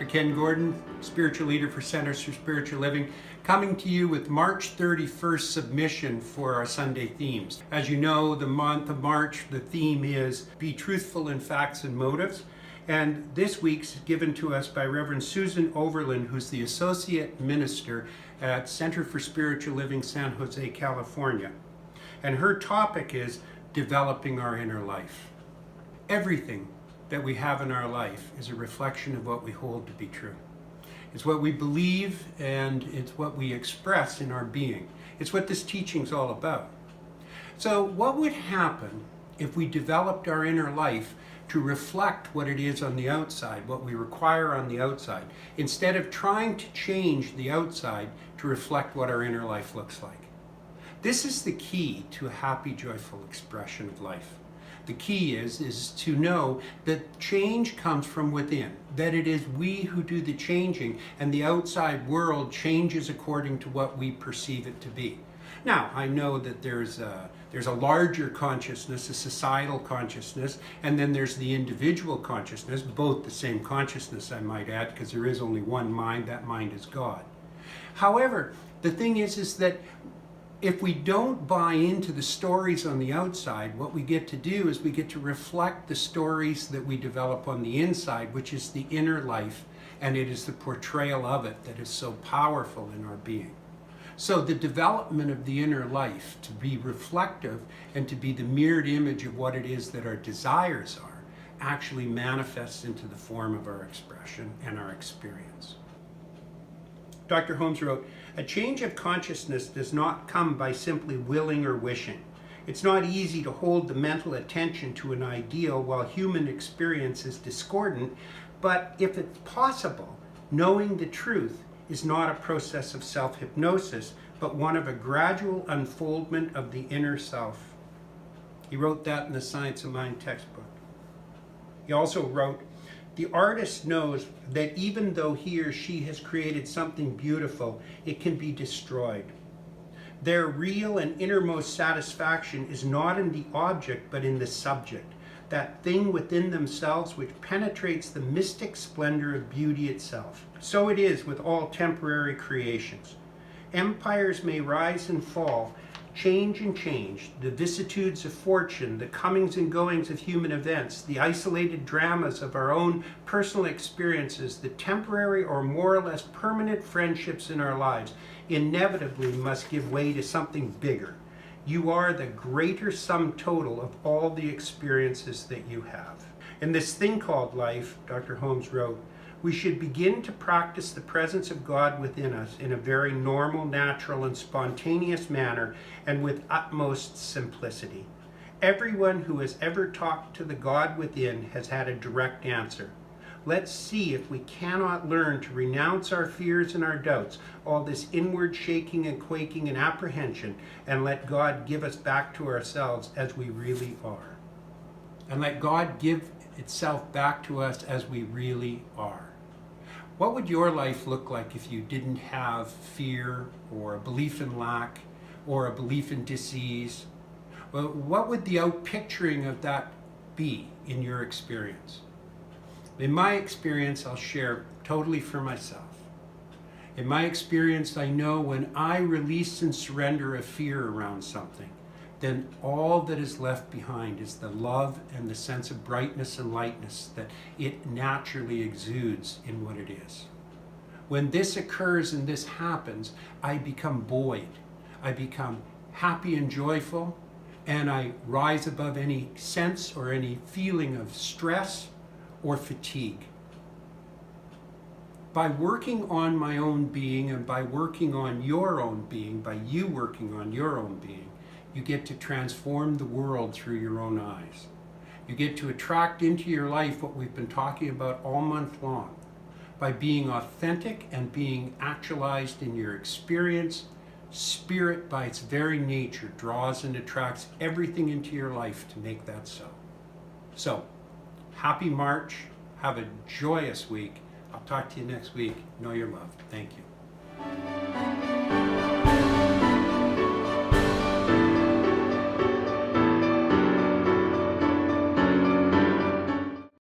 Ken Gordon, spiritual leader for Centers for Spiritual Living, coming to you with March 31st submission for our Sunday themes. As you know, the month of March, the theme is Be Truthful in Facts and Motives. And this week's given to us by Reverend Susan Overland, who's the Associate Minister at Center for Spiritual Living, San Jose, California. And her topic is developing our inner life. Everything that we have in our life is a reflection of what we hold to be true. It's what we believe and it's what we express in our being. It's what this teaching's all about. So what would happen if we developed our inner life to reflect what it is on the outside, what we require on the outside, instead of trying to change the outside to reflect what our inner life looks like? This is the key to a happy, joyful expression of life. The key is to know that change comes from within, that it is we who do the changing and the outside world changes according to what we perceive it to be. Now, I know that there's a larger consciousness, a societal consciousness, and then there's the individual consciousness, both the same consciousness, I might add, because there is only one mind, that mind is God. However, the thing is that if we don't buy into the stories on the outside, what we get to do is we get to reflect the stories that we develop on the inside, which is the inner life, and it is the portrayal of it that is so powerful in our being. So the development of the inner life to be reflective and to be the mirrored image of what it is that our desires are actually manifests into the form of our expression and our experience. Dr. Holmes wrote, "A change of consciousness does not come by simply willing or wishing. It's not easy to hold the mental attention to an ideal while human experience is discordant, but if it's possible, knowing the truth is not a process of self-hypnosis, but one of a gradual unfoldment of the inner self." He wrote that in the Science of Mind textbook. He also wrote, "The artist knows that even though he or she has created something beautiful, it can be destroyed. Their real and innermost satisfaction is not in the object, but in the subject, that thing within themselves which penetrates the mystic splendor of beauty itself. So it is with all temporary creations. Empires may rise and fall, change and change, the vicissitudes of fortune, the comings and goings of human events, the isolated dramas of our own personal experiences, the temporary or more or less permanent friendships in our lives inevitably must give way to something bigger. You are the greater sum total of all the experiences that you have. In this thing called life," Dr. Holmes wrote, "we should begin to practice the presence of God within us in a very normal, natural, and spontaneous manner, and with utmost simplicity. Everyone who has ever talked to the God within has had a direct answer. Let's see if we cannot learn to renounce our fears and our doubts, all this inward shaking and quaking and apprehension, and let God give us back to ourselves as we really are." And let God give itself back to us as we really are. What would your life look like if you didn't have fear or a belief in lack or a belief in disease? Well, what would the outpicturing of that be in your experience? In my experience, I'll share totally for myself. In my experience, I know when I release and surrender a fear around something, then all that is left behind is the love and the sense of brightness and lightness that it naturally exudes in what it is. When this occurs and this happens, I become buoyed. I become happy and joyful, and I rise above any sense or any feeling of stress or fatigue. By working on my own being and by working on your own being, by you working on your own being, you get to transform the world through your own eyes. You get to attract into your life what we've been talking about all month long. By being authentic and being actualized in your experience, spirit by its very nature draws and attracts everything into your life to make that so. So, happy March. Have a joyous week. I'll talk to you next week. Know you're loved. Thank you.